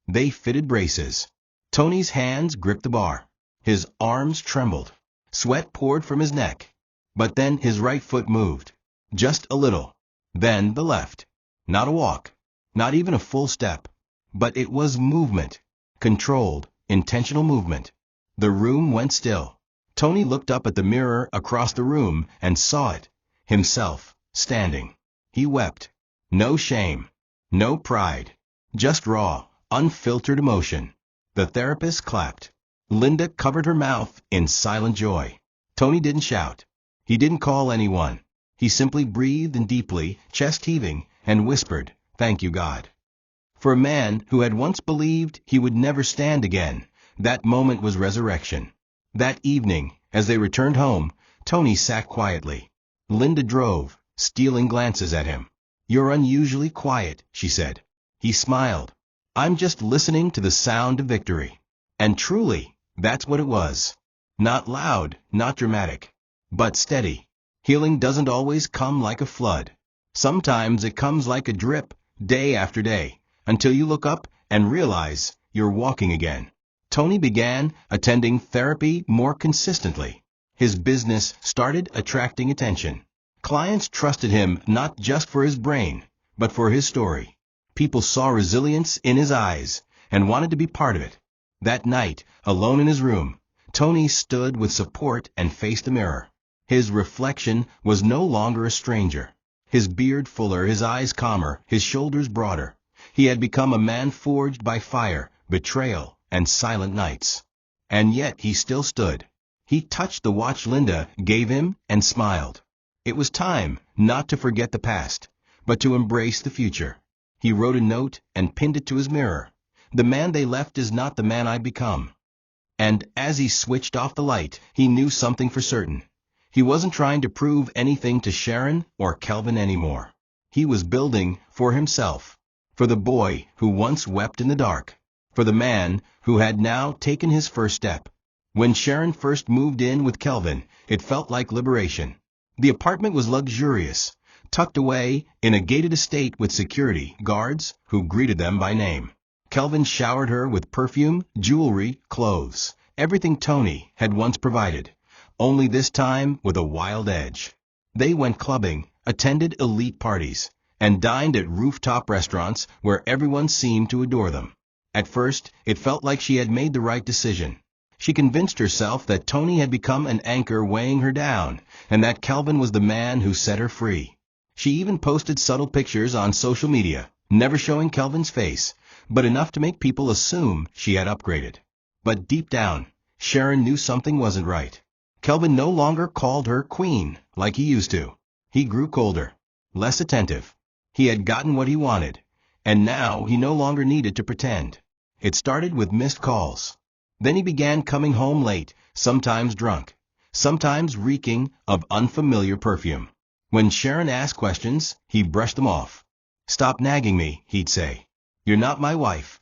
They fitted braces. Tony's hands gripped the bar. His arms trembled. Sweat poured from his neck. But then his right foot moved. Just a little. Then the left. Not a walk. Not even a full step. But it was movement. Controlled, intentional movement. The room went still. Tony looked up at the mirror across the room and saw it. Himself, standing. He wept. No shame. No pride. Just raw, unfiltered emotion. The therapist clapped. Linda covered her mouth in silent joy. Tony didn't shout. He didn't call anyone. He simply breathed in deeply, chest heaving, and whispered, "Thank you, God." For a man who had once believed he would never stand again, that moment was resurrection. That evening, as they returned home, Tony sat quietly. Linda drove, stealing glances at him. "You're unusually quiet," she said. He smiled. "I'm just listening to the sound of victory." And truly, that's what it was. Not loud, not dramatic, but steady. Healing doesn't always come like a flood. Sometimes it comes like a drip, day after day, until you look up and realize you're walking again. Tony began attending therapy more consistently. His business started attracting attention. Clients trusted him not just for his brain, but for his story. People saw resilience in his eyes and wanted to be part of it. That night, alone in his room, Tony stood with support and faced the mirror. His reflection was no longer a stranger. His beard fuller, his eyes calmer, his shoulders broader. He had become a man forged by fire, betrayal, and silent nights. And yet he still stood. He touched the watch Linda gave him and smiled. It was time not to forget the past, but to embrace the future. He wrote a note and pinned it to his mirror. "The man they left is not the man I've become." And as he switched off the light, he knew something for certain. He wasn't trying to prove anything to Sharon or Kelvin anymore. He was building for himself, for the boy who once wept in the dark, for the man who had now taken his first step. When Sharon first moved in with Kelvin, it felt like liberation. The apartment was luxurious, tucked away in a gated estate with security guards who greeted them by name. Kelvin showered her with perfume, jewelry, clothes, everything Tony had once provided, only this time with a wild edge. They went clubbing, attended elite parties, and dined at rooftop restaurants where everyone seemed to adore them. At first, it felt like she had made the right decision. She convinced herself that Tony had become an anchor weighing her down, and that Kelvin was the man who set her free. She even posted subtle pictures on social media, never showing Kelvin's face, but enough to make people assume she had upgraded. But deep down, Sharon knew something wasn't right. Kelvin no longer called her queen like he used to. He grew colder, less attentive. He had gotten what he wanted, and now he no longer needed to pretend. It started with missed calls. Then he began coming home late, sometimes drunk, sometimes reeking of unfamiliar perfume. When Sharon asked questions, he brushed them off. "Stop nagging me," he'd say. "You're not my wife."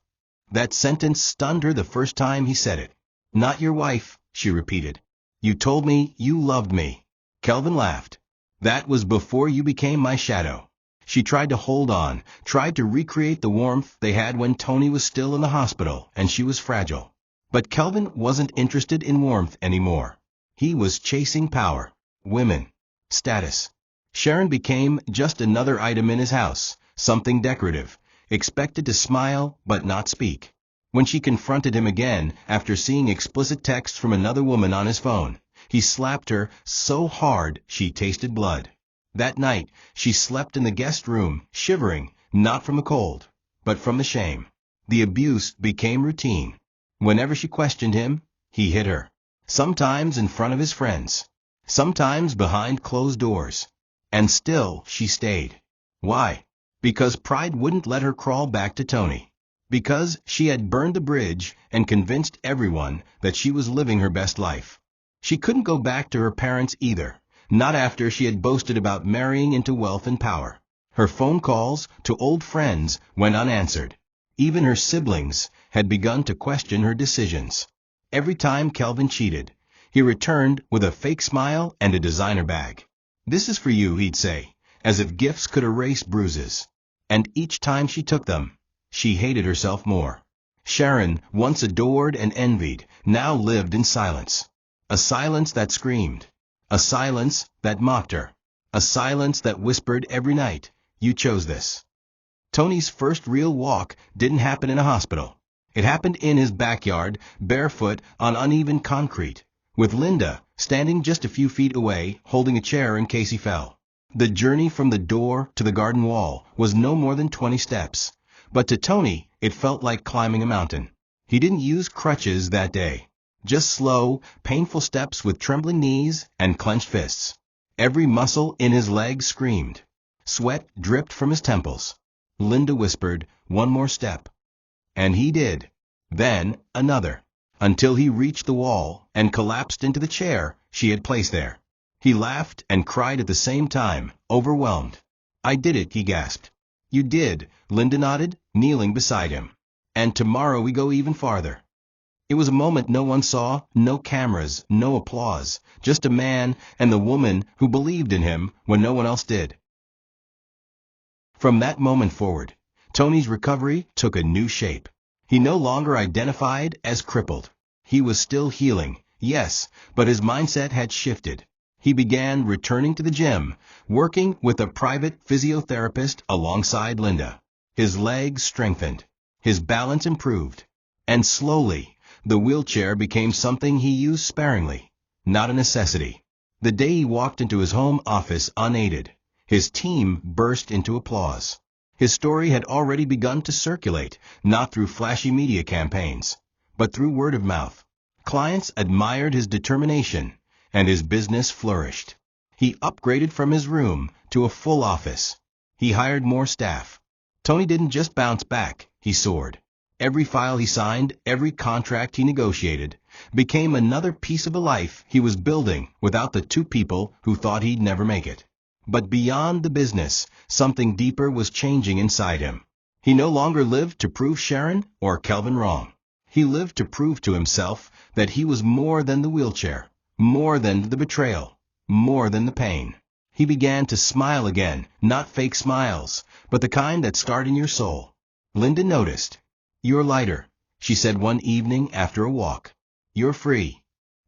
That sentence stunned her the first time he said it. "Not your wife," she repeated. "You told me you loved me." Kelvin laughed. "That was before you became my shadow." She tried to hold on, tried to recreate the warmth they had when Tony was still in the hospital and she was fragile. But Kelvin wasn't interested in warmth anymore. He was chasing power, women, status. Sharon became just another item in his house, something decorative, expected to smile but not speak. When she confronted him again after seeing explicit texts from another woman on his phone, he slapped her so hard she tasted blood. That night, she slept in the guest room, shivering, not from the cold, but from the shame. The abuse became routine. Whenever she questioned him, he hit her. Sometimes in front of his friends, sometimes behind closed doors. And still she stayed. Why? Because pride wouldn't let her crawl back to Tony. Because she had burned the bridge and convinced everyone that she was living her best life. She couldn't go back to her parents either, not after she had boasted about marrying into wealth and power. Her phone calls to old friends went unanswered. Even her siblings had begun to question her decisions. Every time Kelvin cheated, he returned with a fake smile and a designer bag. "This is for you," he'd say, as if gifts could erase bruises. And each time she took them, she hated herself more. Sharon, once adored and envied, now lived in silence. A silence that screamed. A silence that mocked her. A silence that whispered every night, "You chose this." Tony's first real walk didn't happen in a hospital. It happened in his backyard, barefoot on uneven concrete, with Linda standing just a few feet away, holding a chair in case he fell. The journey from the door to the garden wall was no more than 20 steps, but to Tony it felt like climbing a mountain. He didn't use crutches that day, just slow, painful steps with trembling knees and clenched fists. Every muscle in his legs screamed. Sweat dripped from his temples. Linda whispered, "One more step." And he did. Then another, until he reached the wall and collapsed into the chair she had placed there. He laughed and cried at the same time, overwhelmed. "I did it," he gasped. "You did," Linda nodded, kneeling beside him. "And tomorrow we go even farther." It was a moment no one saw, no cameras, no applause, just a man and the woman who believed in him when no one else did. From that moment forward, Tony's recovery took a new shape. He no longer identified as crippled. He was still healing, yes, but his mindset had shifted. He began returning to the gym, working with a private physiotherapist alongside Linda. His legs strengthened. His balance improved. And slowly, the wheelchair became something he used sparingly, not a necessity. The day he walked into his home office unaided, his team burst into applause. His story had already begun to circulate, not through flashy media campaigns, but through word of mouth. Clients admired his determination, and his business flourished. He upgraded from his room to a full office. He hired more staff. Tony didn't just bounce back, he soared. Every file he signed, every contract he negotiated, became another piece of a life he was building without the two people who thought he'd never make it. But beyond the business, something deeper was changing inside him. He no longer lived to prove Sharon or Kelvin wrong. He lived to prove to himself that he was more than the wheelchair, more than the betrayal, more than the pain. He began to smile again, not fake smiles, but the kind that start in your soul. Linda noticed. "You're lighter," she said one evening after a walk. "You're free."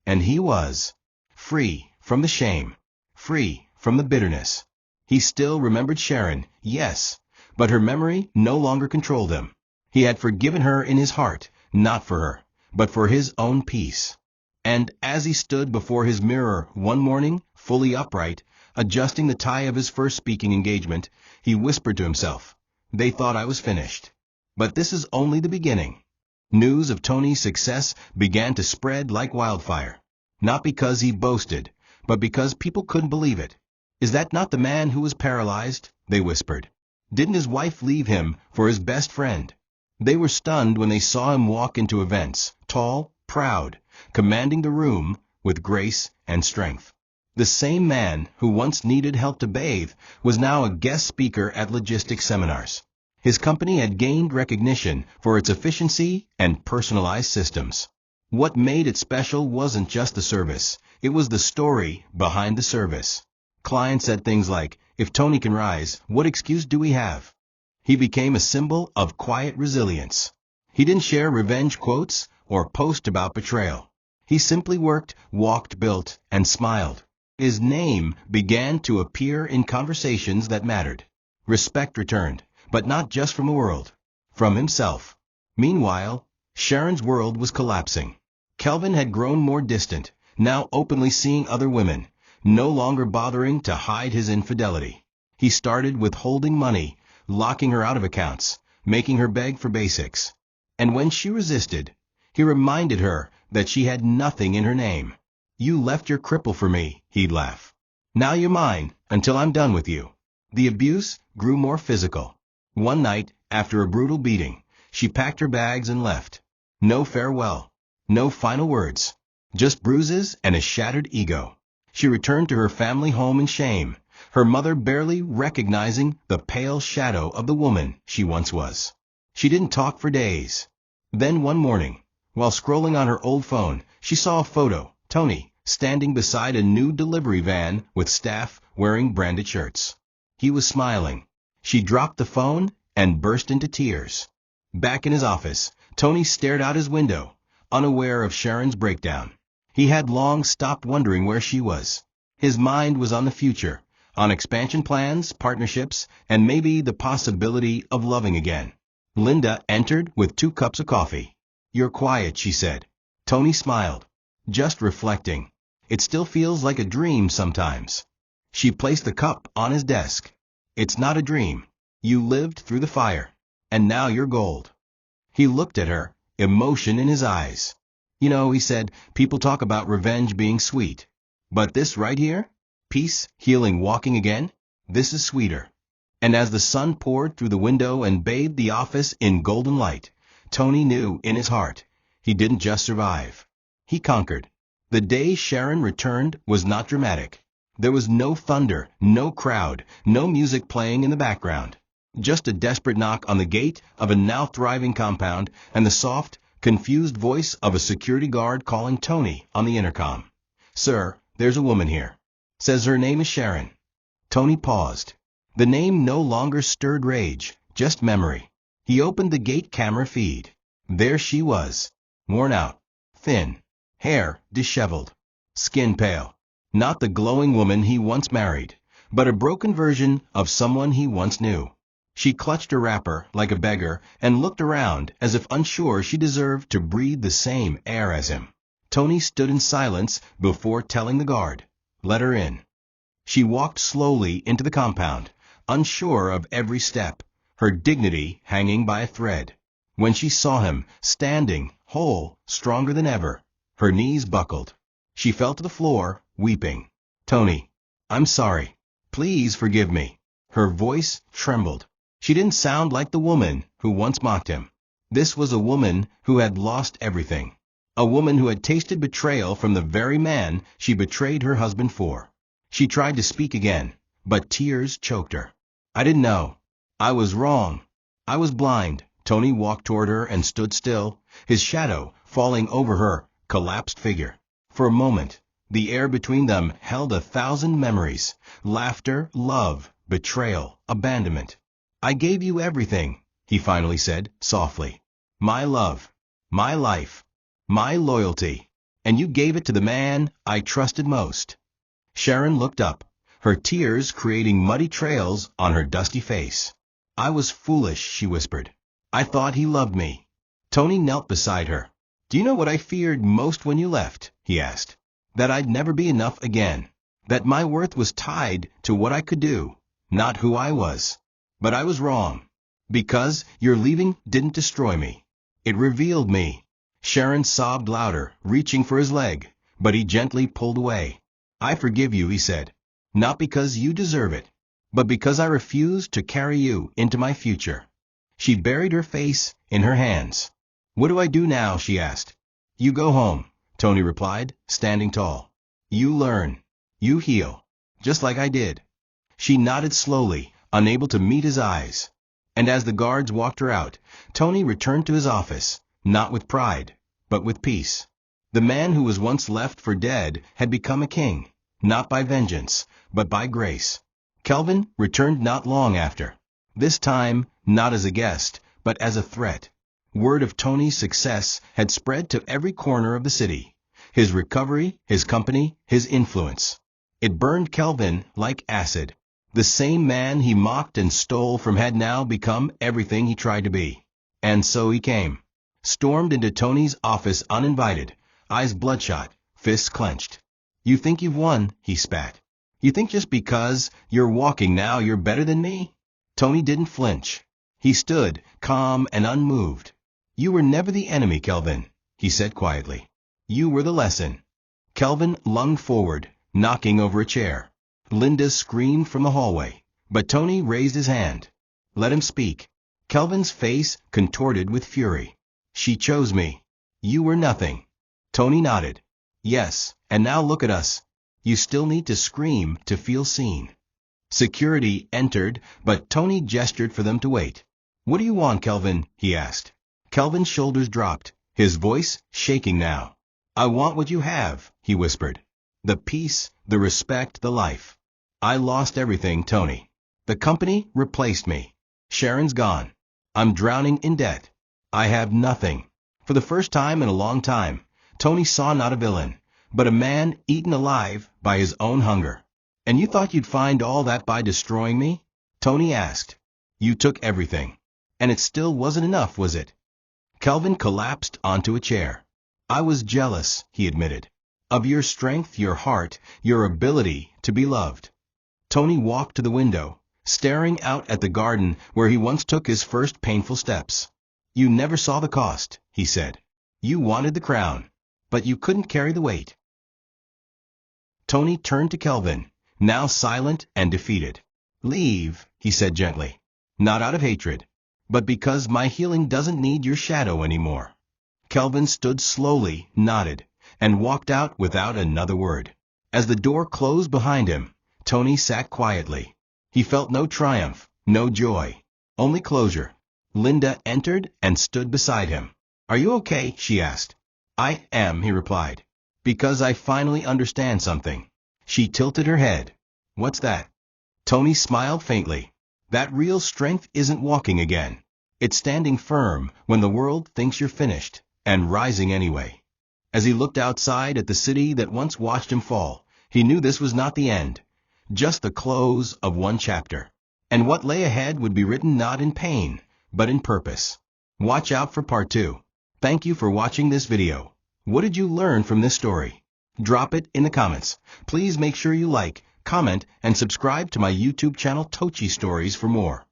And he was. Free from the shame. Free from the bitterness. He still remembered Sharon, yes, but her memory no longer controlled him. He had forgiven her in his heart, not for her, but for his own peace. And as he stood before his mirror one morning, fully upright, adjusting the tie of his first speaking engagement, he whispered to himself, "They thought I was finished. But this is only the beginning." News of Tony's success began to spread like wildfire. Not because he boasted, but because people couldn't believe it. "Is that not the man who was paralyzed?" they whispered. "Didn't his wife leave him for his best friend?" They were stunned when they saw him walk into events, tall, proud, commanding the room with grace and strength. The same man who once needed help to bathe was now a guest speaker at logistics seminars. His company had gained recognition for its efficiency and personalized systems. What made it special wasn't just the service, it was the story behind the service. Clients said things like, "If Tony can rise, what excuse do we have?" He became a symbol of quiet resilience. He didn't share revenge quotes or post about betrayal. He simply worked, walked, built, and smiled. His name began to appear in conversations that mattered. Respect returned, but not just from the world, from himself. Meanwhile, Sharon's world was collapsing. Kelvin had grown more distant, now openly seeing other women, no longer bothering to hide his infidelity. He started withholding money, locking her out of accounts, making her beg for basics. And when she resisted, he reminded her that she had nothing in her name. "You left your cripple for me," he'd laugh. Now you're mine, until I'm done with you. The abuse grew more physical. One night, after a brutal beating, she packed her bags and left. No farewell. No final words. Just bruises and a shattered ego. She returned to her family home in shame, her mother barely recognizing the pale shadow of the woman she once was. She didn't talk for days. Then one morning, while scrolling on her old phone, she saw a photo, Tony, standing beside a new delivery van with staff wearing branded shirts. He was smiling. She dropped the phone and burst into tears. Back in his office, Tony stared out his window, unaware of Sharon's breakdown. He had long stopped wondering where she was. His mind was on the future, on expansion plans, partnerships, and maybe the possibility of loving again. Linda entered with 2 cups of coffee. "You're quiet," she said. Tony smiled. "Just reflecting. It still feels like a dream sometimes." She placed the cup on his desk. "It's not a dream. You lived through the fire. And now you're gold." He looked at her, emotion in his eyes. "You know," he said, "people talk about revenge being sweet. But this right here? Peace, healing, walking again? This is sweeter." And as the sun poured through the window and bathed the office in golden light, Tony knew in his heart, he didn't just survive. He conquered. The day Sharon returned was not dramatic. There was no thunder, no crowd, no music playing in the background. Just a desperate knock on the gate of a now thriving compound and the soft, confused voice of a security guard calling Tony on the intercom. "Sir, there's a woman here. Says her name is Sharon." Tony paused. The name no longer stirred rage, just memory. He opened the gate camera feed. There she was, worn out, thin, hair disheveled, skin pale. Not the glowing woman he once married, but a broken version of someone he once knew. She clutched her wrapper like a beggar and looked around as if unsure she deserved to breathe the same air as him. Tony stood in silence before telling the guard, "Let her in." She walked slowly into the compound, unsure of every step, her dignity hanging by a thread. When she saw him, standing, whole, stronger than ever, her knees buckled. She fell to the floor, weeping. "Tony, I'm sorry. Please forgive me." Her voice trembled. She didn't sound like the woman who once mocked him. This was a woman who had lost everything. A woman who had tasted betrayal from the very man she betrayed her husband for. She tried to speak again, but tears choked her. "I didn't know. I was wrong. I was blind." Tony walked toward her and stood still, his shadow falling over her collapsed figure. For a moment, the air between them held 1,000 memories, laughter, love, betrayal, abandonment. "I gave you everything," he finally said, softly. "My love, my life, my loyalty, and you gave it to the man I trusted most." Sharon looked up, her tears creating muddy trails on her dusty face. "I was foolish," she whispered. "I thought he loved me." Tony knelt beside her. "Do you know what I feared most when you left?" he asked. "That I'd never be enough again. That my worth was tied to what I could do, not who I was. But I was wrong. Because your leaving didn't destroy me. It revealed me." Sharon sobbed louder, reaching for his leg, but he gently pulled away. "I forgive you," he said. "Not because you deserve it, but because I refuse to carry you into my future." She buried her face in her hands. "What do I do now?" she asked. "You go home," Tony replied, standing tall. "You learn. You heal. Just like I did." She nodded slowly, unable to meet his eyes. And as the guards walked her out, Tony returned to his office, not with pride, but with peace. The man who was once left for dead had become a king, not by vengeance, but by grace. Kelvin returned not long after. This time, not as a guest, but as a threat. Word of Tony's success had spread to every corner of the city. His recovery, his company, his influence. It burned Kelvin like acid. The same man he mocked and stole from had now become everything he tried to be. And so he came. Stormed into Tony's office uninvited, eyes bloodshot, fists clenched. "You think you've won," he spat. "You think just because you're walking now you're better than me?" Tony didn't flinch. He stood, calm and unmoved. "You were never the enemy, Kelvin," he said quietly. "You were the lesson." Kelvin lunged forward, knocking over a chair. Linda screamed from the hallway, but Tony raised his hand. Let him speak. Kelvin's face contorted with fury. She chose me. You were nothing. Tony nodded. Yes, and now look at us. You still need to scream to feel seen. Security entered, but Tony gestured for them to wait. What do you want, Kelvin? He asked. Kelvin's shoulders dropped, his voice shaking now. I want what you have, he whispered. The peace, the respect, the life. I lost everything, Tony. The company replaced me. Sharon's gone. I'm drowning in debt. I have nothing. For the first time in a long time, Tony saw not a villain, but a man eaten alive by his own hunger. And you thought you'd find all that by destroying me? Tony asked. You took everything. And it still wasn't enough, was it? Kelvin collapsed onto a chair. I was jealous, he admitted. Of your strength, your heart, your ability to be loved. Tony walked to the window, staring out at the garden where he once took his first painful steps. You never saw the cost, he said. You wanted the crown, but you couldn't carry the weight. Tony turned to Kelvin, now silent and defeated. Leave, he said gently. Not out of hatred, but because my healing doesn't need your shadow anymore. Kelvin stood slowly, nodded, and walked out without another word. As the door closed behind him, Tony sat quietly. He felt no triumph, no joy, only closure. Linda entered and stood beside him. Are you okay? She asked. I am, he replied. Because I finally understand something. She tilted her head. What's that? Tony smiled faintly. That real strength isn't walking again. It's standing firm when the world thinks you're finished, and rising anyway. As he looked outside at the city that once watched him fall, he knew this was not the end, just the close of one chapter. And what lay ahead would be written not in pain, but in purpose. Watch out for part 2. Thank you for watching this video. What did you learn from this story? Drop it in the comments. Please make sure you like, comment, and subscribe to my YouTube channel TOCHI Stories for more.